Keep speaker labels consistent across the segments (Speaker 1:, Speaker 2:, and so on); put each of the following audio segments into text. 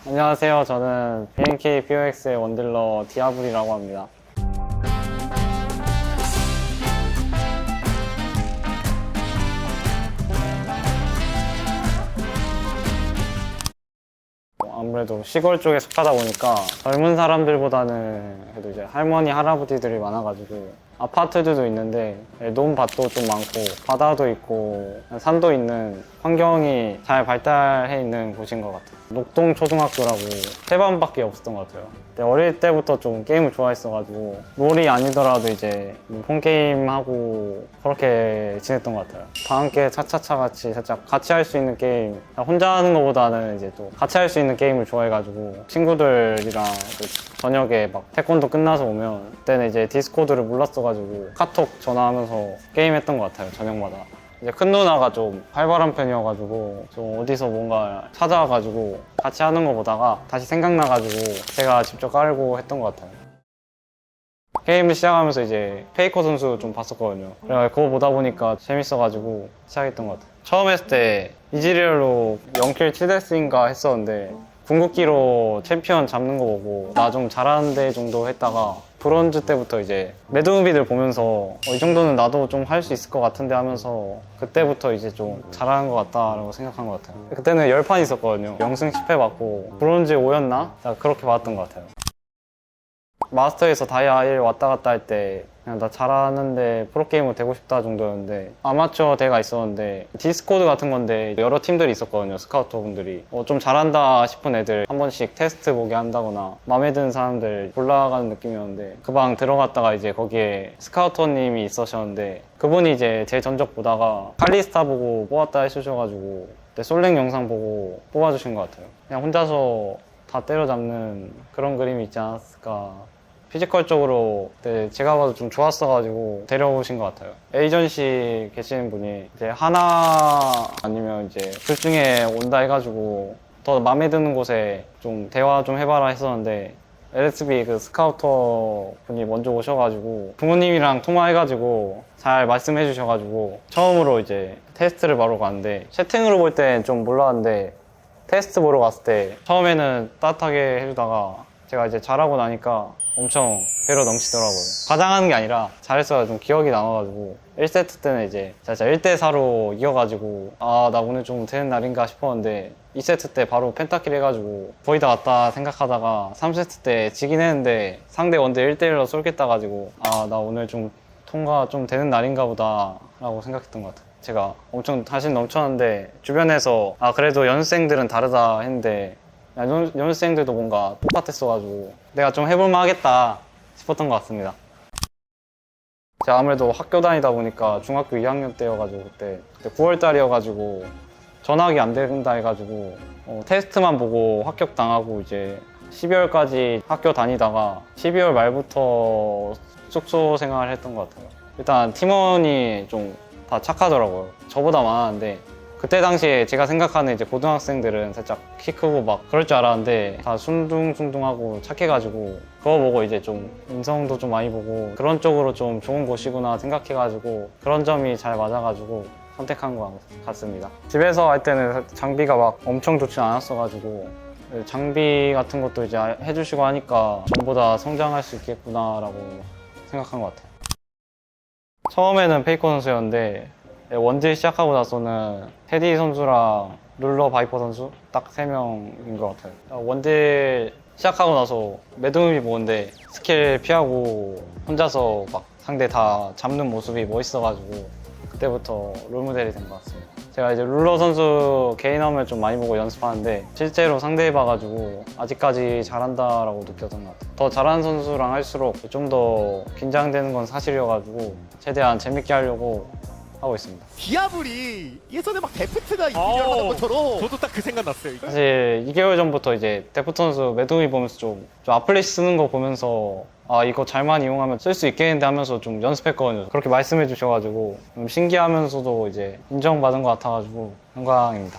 Speaker 1: 안녕하세요. 저는 BNK POX의 원딜러 디아블이라고 합니다. 아무래도 시골 쪽에 속하다 보니까 젊은 사람들보다는 그래도 이제 할머니, 할아버지들이 많아가지고 아파트들도 있는데 논밭도 좀 많고 바다도 있고 산도 있는 환경이 잘 발달해 있는 곳인 것 같아요. 녹동초등학교라고 세 반밖에 없었던 것 같아요. 근데 어릴 때부터 좀 게임을 좋아했어가지고 롤이 아니더라도 이제 폰게임하고 그렇게 지냈던 것 같아요. 다 함께 차차차 같이 살짝 같이 할 수 있는 게임, 혼자 하는 것보다는 이제 또 같이 할 수 있는 게임을 좋아해가지고 친구들이랑 저녁에 막 태권도 끝나서 오면 그때는 이제 디스코드를 몰랐어가지고 카톡 전화하면서 게임했던 것 같아요. 저녁마다. 이제 큰 누나가 좀 활발한 편이어가지고 좀 어디서 뭔가 찾아와가지고 같이 하는 거 보다가 다시 생각나가지고 제가 직접 깔고 했던 것 같아요. 게임을 시작하면서 이제 페이커 선수 좀 봤었거든요. 그래서 그거 보다 보니까 재밌어가지고 시작했던 것 같아요. 처음 했을 때 이즈리얼로 0킬 7데스인가 했었는데 궁극기로 챔피언 잡는 거 보고 나 좀 잘하는데 정도 했다가 브론즈 때부터 이제 매드무비들 보면서 이 정도는 나도 좀 할 수 있을 것 같은데 하면서 그때부터 이제 좀 잘하는 것 같다라고 생각한 것 같아요. 그때는 10판 있었거든요. 0승 10패 받고 브론즈 5였나? 그렇게 받았던 것 같아요. 마스터에서 다이아 1 왔다 갔다 할 때 그냥 나 잘하는데 프로게이머 되고 싶다 정도였는데 아마추어 대회가 있었는데 디스코드 같은 건데 여러 팀들이 있었거든요. 스카우터 분들이 좀 잘한다 싶은 애들 한 번씩 테스트 보게 한다거나 마음에 드는 사람들 골라가는 느낌이었는데 그 방 들어갔다가 이제 거기에 스카우터님이 있으셨는데 그분이 이제 제 전적 보다가 칼리스타 보고 뽑았다 해주셔가지고 그때 솔랭 영상 보고 뽑아주신 것 같아요. 그냥 혼자서 다 때려잡는 그런 그림이 있지 않았을까. 피지컬적으로 제가 봐도 좀 좋았어가지고 데려오신 것 같아요. 에이전시 계시는 분이 이제 하나 아니면 이제 둘 중에 온다 해가지고 더 마음에 드는 곳에 좀 대화 좀 해봐라 했었는데 LSB 그 스카우터 분이 먼저 오셔가지고 부모님이랑 통화해가지고 잘 말씀해 주셔가지고 처음으로 이제 테스트를 바로 갔는데 채팅으로 볼 땐 좀 몰랐는데 테스트 보러 갔을 때 처음에는 따뜻하게 해주다가 제가 이제 잘하고 나니까 엄청 배로 넘치더라고요. 과장하는 게 아니라 잘했어야 좀 기억이 남아가지고 1세트 때는 이제 진짜 1대4로 이겨가지고 아 나 오늘 좀 되는 날인가 싶었는데 2세트 때 바로 펜타킬 해가지고 거의 다 왔다 생각하다가 3세트 때 지긴 했는데 상대 원딜 1대1로 쏠겠다 가지고 아 나 오늘 좀 통과 좀 되는 날인가 보다 라고 생각했던 것 같아요. 제가 엄청 자신 넘쳤는데 주변에서 아 그래도 연습생들은 다르다 했는데 연습생들도 뭔가 똑같았어가지고 내가 좀 해볼만 하겠다 싶었던 것 같습니다. 제가 아무래도 학교 다니다 보니까 중학교 2학년 때여가지고 그때 9월달이어가지고 전학이 안 된다 해가지고 테스트만 보고 합격당하고 이제 12월까지 학교 다니다가 12월 말부터 숙소 생활을 했던 것 같아요. 일단 팀원이 좀 다 착하더라고요. 저보다 많았는데 그때 당시에 제가 생각하는 이제 고등학생들은 살짝 키 크고 막 그럴 줄 알았는데 다 순둥순둥하고 착해가지고 그거 보고 이제 좀 인성도 좀 많이 보고 그런 쪽으로 좀 좋은 곳이구나 생각해가지고 그런 점이 잘 맞아가지고 선택한 것 같습니다. 집에서 할 때는 장비가 막 엄청 좋지 않았어가지고 장비 같은 것도 이제 해주시고 하니까 전보다 성장할 수 있겠구나라고 생각한 것 같아요. 처음에는 페이커 선수였는데 원딜 시작하고 나서는 테디 선수랑 룰러 바이퍼 선수 딱 3명인 것 같아요. 원딜 시작하고 나서 매드무비 보는데 스킬 피하고 혼자서 막 상대 다 잡는 모습이 멋있어가지고 그때부터 롤모델이 된 것 같습니다. 제가 이제 룰러 선수 개인함을 좀 많이 보고 연습하는데 실제로 상대해봐가지고 아직까지 잘한다라고 느꼈던 것 같아요. 더 잘하는 선수랑 할수록 좀 더 긴장되는 건 사실이어가지고 최대한 재밌게 하려고 하고 있습니다.
Speaker 2: 디아블이 예전에 막 데프트가 이기려고 하는 것처럼
Speaker 3: 저도 딱 그 생각 났어요.
Speaker 1: 사실 2개월 전부터 이제 데프트 선수 매드무비 보면서 좀 아플래시 쓰는 거 보면서 아 이거 잘만 이용하면 쓸 수 있겠는데 하면서 좀 연습했거든요. 그렇게 말씀해 주셔가지고 좀 신기하면서도 이제 인정받은 것 같아가지고 영광입니다.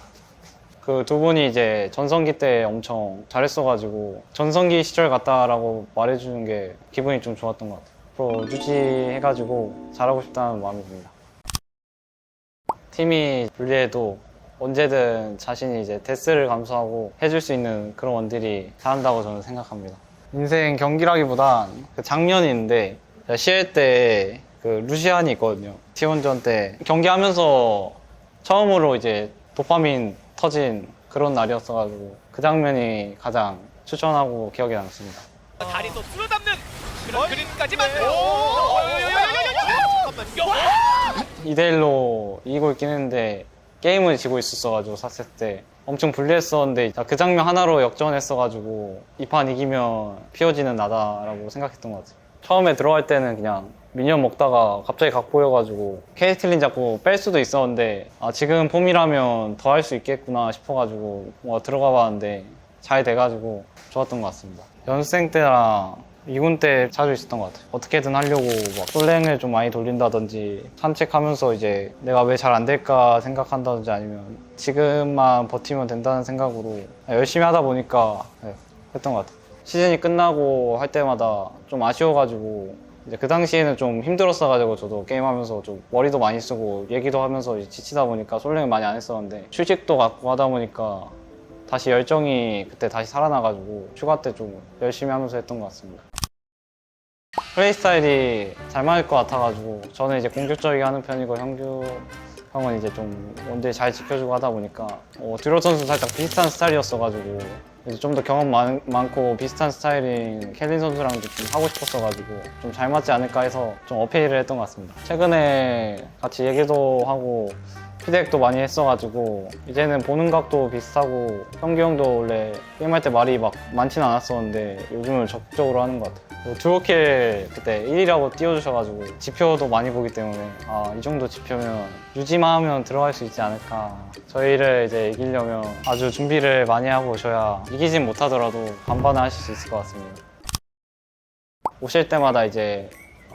Speaker 1: 그 두 분이 이제 전성기 때 엄청 잘했어가지고 전성기 시절 같다라고 말해주는 게 기분이 좀 좋았던 것 같아요. 앞으로 유지해가지고 잘하고 싶다는 마음이 듭니다. 팀이 불리해도 언제든 자신이 이제 데스를 감수하고 해줄 수 있는 그런 원딜이 잘한다고 저는 생각합니다. 인생 경기라기보단 그 장면이 있는데 CL 때 그 루시안이 있거든요. T1전 때 경기하면서 처음으로 이제 도파민 터진 그런 날이었어가지고 그 장면이 가장 추천하고 기억에 남습니다.
Speaker 3: 다리도 쓸어담는 그런
Speaker 2: 어이?
Speaker 3: 그림까지
Speaker 2: 네.
Speaker 3: 만들어.
Speaker 2: 잠깐만요.
Speaker 1: 2대1로 이기고 있긴 했는데 게임은 지고 있었어가지고 4세트 때 엄청 불리했었는데 그 장면 하나로 역전했어가지고 이 판 이기면 POG는 나다라고 생각했던 것 같아요. 처음에 들어갈 때는 그냥 미니언 먹다가 갑자기 각 보여가지고 케이틀린 자꾸 뺄 수도 있었는데 지금 폼이라면 더 할 수 있겠구나 싶어가지고 들어가 봤는데 잘 돼가지고 좋았던 것 같습니다. 연습생 때랑 2군 때 자주 있었던 것 같아요. 어떻게든 하려고 막 솔랭을 좀 많이 돌린다든지 산책하면서 이제 내가 왜 잘 안 될까 생각한다든지 아니면 지금만 버티면 된다는 생각으로 열심히 하다 보니까 했던 것 같아요. 시즌이 끝나고 할 때마다 좀 아쉬워가지고 이제 그 당시에는 좀 힘들었어가지고 저도 게임하면서 좀 머리도 많이 쓰고 얘기도 하면서 이제 지치다 보니까 솔랭을 많이 안 했었는데 휴식도 갖고 하다 보니까 다시 열정이 그때 다시 살아나가지고 휴가 때 좀 열심히 하면서 했던 것 같습니다. 플레이 스타일이 잘 맞을 것 같아가지고 저는 이제 공격적이게 하는 편이고 형규 형은 이제 좀 원딜 잘 지켜주고 하다 보니까 듀로 선수 살짝 비슷한 스타일이었어가지고 이제 좀 더 경험 많고 비슷한 스타일인 켈린 선수랑도 좀 하고 싶었어가지고 좀 잘 맞지 않을까 해서 좀 어필을 했던 것 같습니다. 최근에 같이 얘기도 하고 피드백도 많이 했어가지고 이제는 보는 각도 비슷하고 형규 형도 원래 게임할 때 말이 막 많지는 않았었는데 요즘은 적극적으로 하는 것 같아요. 듀오킬 그때 1위라고 띄워주셔가지고 지표도 많이 보기 때문에 이 정도 지표면 유지만 하면 들어갈 수 있지 않을까. 저희를 이제 이기려면 아주 준비를 많이 하고 오셔야 이기진 못하더라도 반반을 하실 수 있을 것 같습니다. 오실 때마다 이제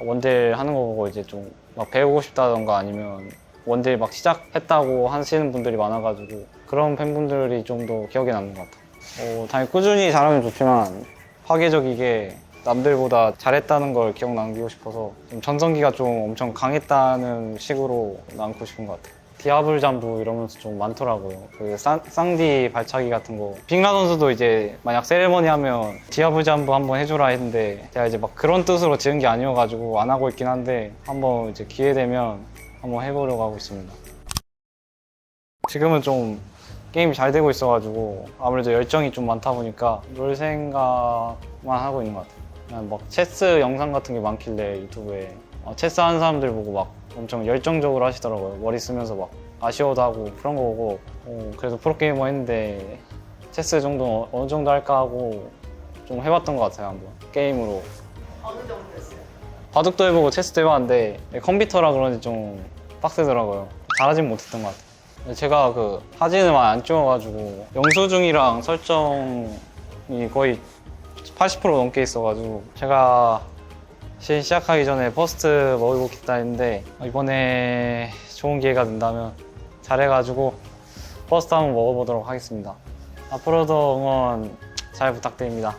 Speaker 1: 원딜 하는 거 보고 이제 좀 막 배우고 싶다던가 아니면 원딜 막 시작했다고 하시는 분들이 많아가지고 그런 팬분들이 좀 더 기억에 남는 것 같아요. 당연히 꾸준히 잘하면 좋지만 파괴적이게 남들보다 잘했다는 걸 기억 남기고 싶어서 좀 전성기가 좀 엄청 강했다는 식으로 남고 싶은 것 같아요. 디아블 잠부 이러면서 좀 많더라고요. 그 쌍디 발차기 같은 거. 빅라 선수도 이제 만약 세레머니 하면 디아블 잠부 한번 해줘라 했는데 제가 이제 막 그런 뜻으로 지은 게 아니어가지고 안 하고 있긴 한데 한번 이제 기회 되면 한번 해보려고 하고 있습니다. 지금은 좀 게임이 잘 되고 있어가지고 아무래도 열정이 좀 많다 보니까 롤 생각만 하고 있는 것 같아요. 그냥 막 체스 영상 같은 게 많길래 유튜브에 체스 하는 사람들 보고 막 엄청 열정적으로 하시더라고요. 머리 쓰면서 막 아쉬워도 하고 그런 거 보고 그래도 프로게이머 했는데 체스 정도 어느 정도 할까 하고 좀 해봤던 것 같아요. 한번 게임으로.
Speaker 4: 어느 정도 됐어요?
Speaker 1: 바둑도 해보고 체스도 해봤는데 컴퓨터라 그런지 좀 빡세더라고요. 잘하진 못했던 것 같아요. 제가 그 사진을 많이 안 찍어가지고 영수증이랑 설정이 거의 80% 넘게 있어가지고 제가 시작하기 전에 퍼스트 먹어보겠다 했는데 이번에 좋은 기회가 된다면 잘해가지고 퍼스트 한번 먹어보도록 하겠습니다. 앞으로도 응원 잘 부탁드립니다.